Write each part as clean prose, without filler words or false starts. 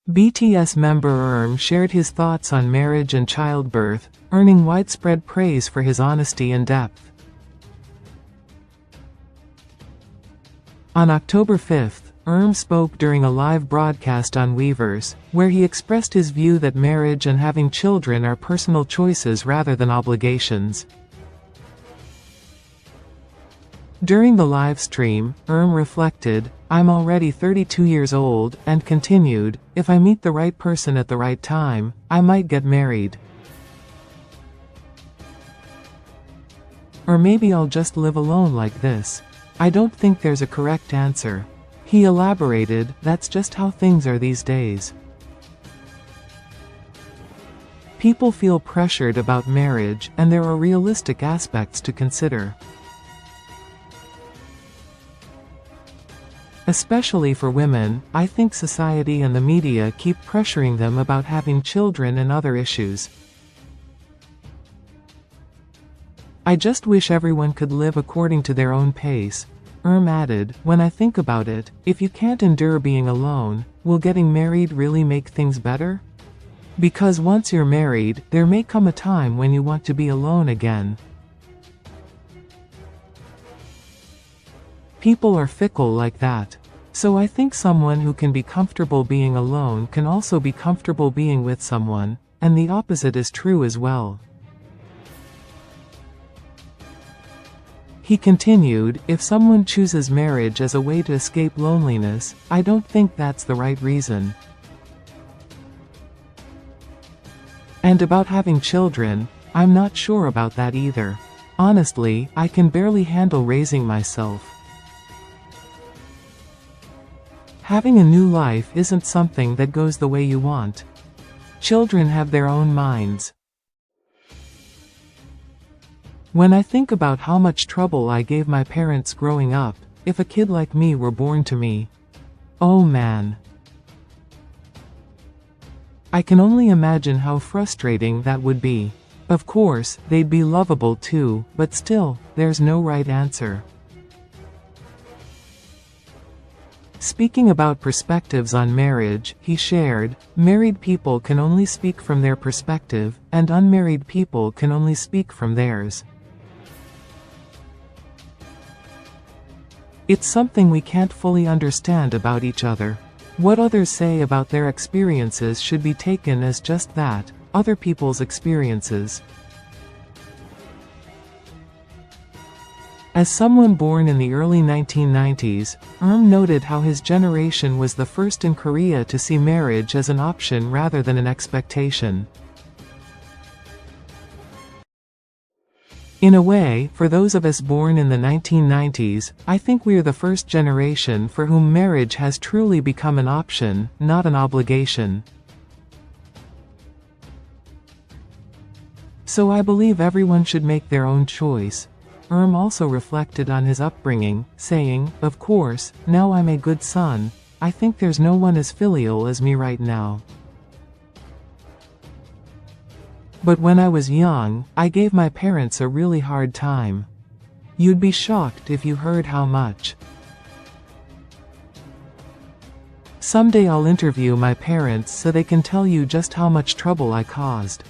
BTS member RM shared his thoughts on marriage and childbirth, earning widespread praise for his honesty and depth. On October 5, RM spoke during a live broadcast on Weverse, where he expressed his view that marriage and having children are personal choices rather than obligations. During the live stream, RM reflected, "I'm already 32 years old," and continued, "If I meet the right person at the right time, I might get married. Or maybe I'll just live alone like this. I don't think there's a correct answer." He elaborated, "That's just how things are these days. People feel pressured about marriage, and there are realistic aspects to consider. Especially for women, I think society and the media keep pressuring them about having children and other issues. I just wish everyone could live according to their own pace." RM added, "When I think about it, if you can't endure being alone, will getting married really make things better? Because once you're married, there may come a time when you want to be alone again. People are fickle like that. So I think someone who can be comfortable being alone can also be comfortable being with someone, and the opposite is true as well." He continued, "If someone chooses marriage as a way to escape loneliness, I don't think that's the right reason. And about having children, I'm not sure about that either. Honestly, I can barely handle raising myself. Having a new life isn't something that goes the way you want. Children have their own minds. When I think about how much trouble I gave my parents growing up, if a kid like me were born to me, oh man. I can only imagine how frustrating that would be. Of course, they'd be lovable too, but still, there's no right answer." Speaking about perspectives on marriage, he shared, "Married people can only speak from their perspective, and unmarried people can only speak from theirs. It's something we can't fully understand about each other. What others say about their experiences should be taken as just that, other people's experiences." As someone born in the early 1990s, RM noted how his generation was the first in Korea to see marriage as an option rather than an expectation. In a way, for those of us born in the 1990s, I think we're the first generation for whom marriage has truly become an option, not an obligation. So I believe everyone should make their own choice." RM also reflected on his upbringing, saying, "Of course, now I'm a good son. I think there's no one as filial as me right now. But when I was young, I gave my parents a really hard time. You'd be shocked if you heard how much. Someday I'll interview my parents so they can tell you just how much trouble I caused.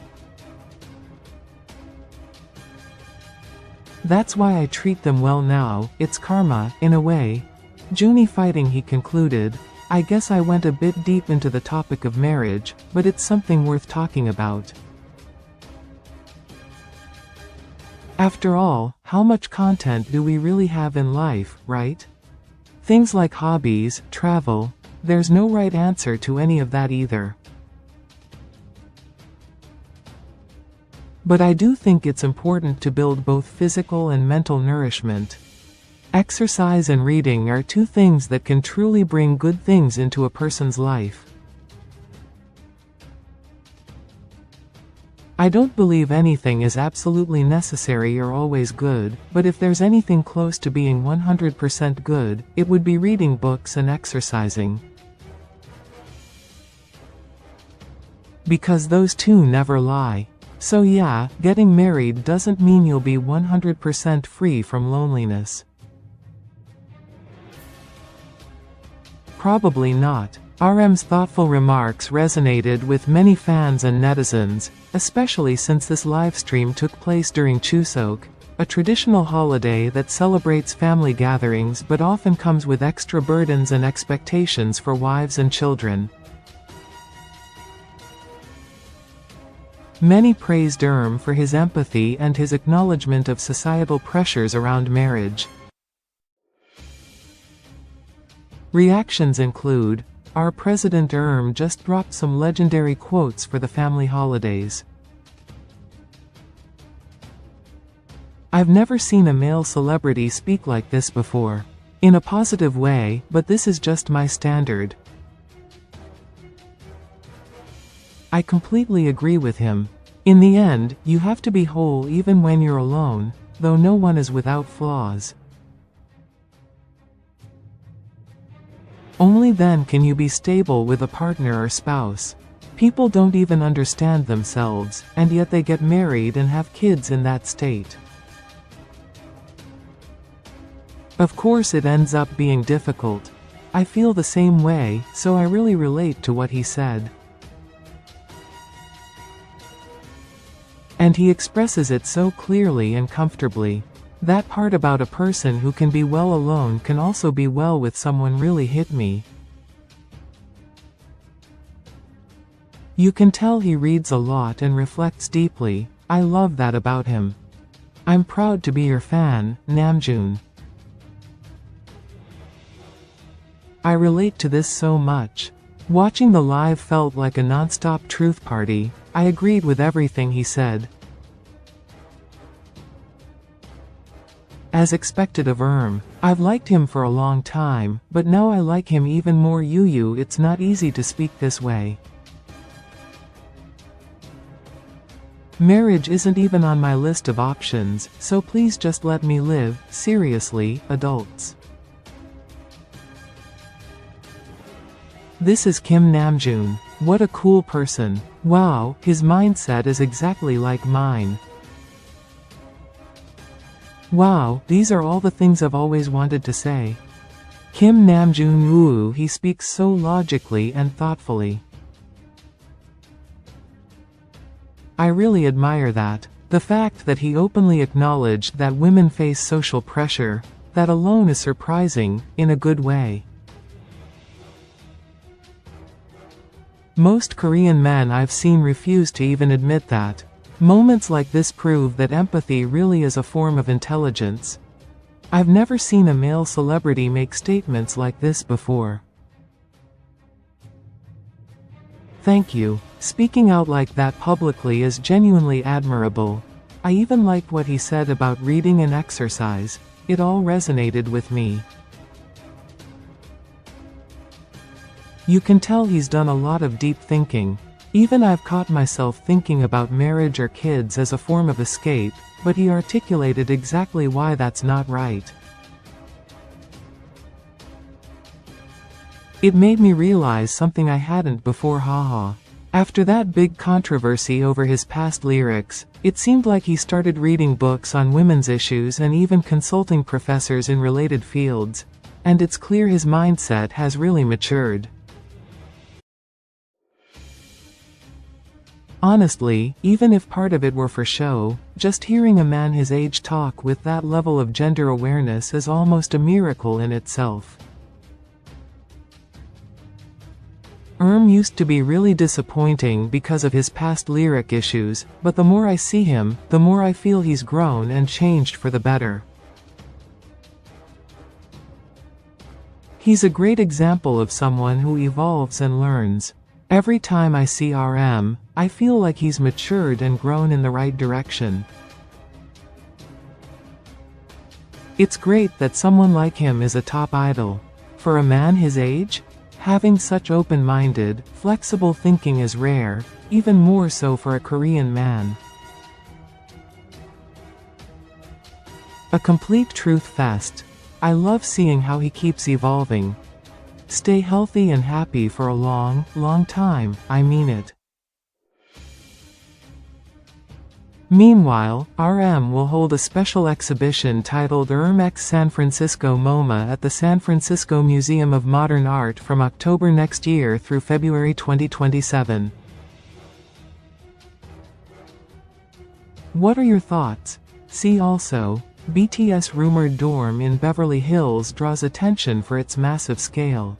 That's why I treat them well now, it's karma, in a way. Junie fighting," he concluded. "I guess I went a bit deep into the topic of marriage, but it's something worth talking about. After all, how much content do we really have in life, right? Things like hobbies, travel, there's no right answer to any of that either. But I do think it's important to build both physical and mental nourishment. Exercise and reading are two things that can truly bring good things into a person's life. I don't believe anything is absolutely necessary or always good, but if there's anything close to being 100% good, it would be reading books and exercising. Because those two never lie. So yeah, getting married doesn't mean you'll be 100% free from loneliness. Probably not. RM's thoughtful remarks resonated with many fans and netizens, especially since this livestream took place during Chuseok, a traditional holiday that celebrates family gatherings but often comes with extra burdens and expectations for wives and children. Many praised for his empathy and his acknowledgement of societal pressures around marriage. Reactions include, "Our President just dropped some legendary quotes for the family holidays." "I've never seen a male celebrity speak like this before. In a positive way, but this is just my standard. I completely agree with him. In the end, you have to be whole even when you're alone, though no one is without flaws. Only then can you be stable with a partner or spouse. People don't even understand themselves, and yet they get married and have kids in that state. Of course it ends up being difficult. I feel the same way, so I really relate to what he said. And he expresses it so clearly and comfortably. That part about a person who can be well alone can also be well with someone really hit me. You can tell he reads a lot and reflects deeply. I love that about him. I'm proud to be your fan, Namjoon. I relate to this so much. Watching the live felt like a non-stop truth party. I agreed with everything he said. As expected of I've liked him for a long time, but now I like him even more. It's not easy to speak this way. Marriage isn't even on my list of options, so please just let me live. Seriously, adults. This is Kim Namjoon. What a cool person. Wow, his mindset is exactly like mine. Wow, these are all the things I've always wanted to say. Kim Namjoon woo, he speaks so logically and thoughtfully. I really admire that. The fact that he openly acknowledged that women face social pressure, that alone is surprising, in a good way. Most Korean men I've seen refuse to even admit that. Moments like this prove that empathy really is a form of intelligence. I've never seen a male celebrity make statements like this before. Thank you. Speaking out like that publicly is genuinely admirable. I even liked what he said about reading and exercise. It all resonated with me. You can tell he's done a lot of deep thinking. Even I've caught myself thinking about marriage or kids as a form of escape, but he articulated exactly why that's not right. It made me realize something I hadn't before. Haha. After that big controversy over his past lyrics, it seemed like he started reading books on women's issues and even consulting professors in related fields. And it's clear his mindset has really matured. Honestly, even if part of it were for show, just hearing a man his age talk with that level of gender awareness is almost a miracle in itself. Used to be really disappointing because of his past lyric issues, but the more I see him, the more I feel he's grown and changed for the better. He's a great example of someone who evolves and learns. Every time I see RM, I feel like he's matured and grown in the right direction. It's great that someone like him is a top idol. For a man his age, having such open-minded, flexible thinking is rare, even more so for a Korean man. A complete truth fest. I love seeing how he keeps evolving. Stay healthy and happy for a long, long time, I mean it. Meanwhile, RM will hold a special exhibition titled X San Francisco MoMA at the San Francisco Museum of Modern Art from October next year through February 2027. What are your thoughts? See also, BTS rumored dorm in Beverly Hills draws attention for its massive scale.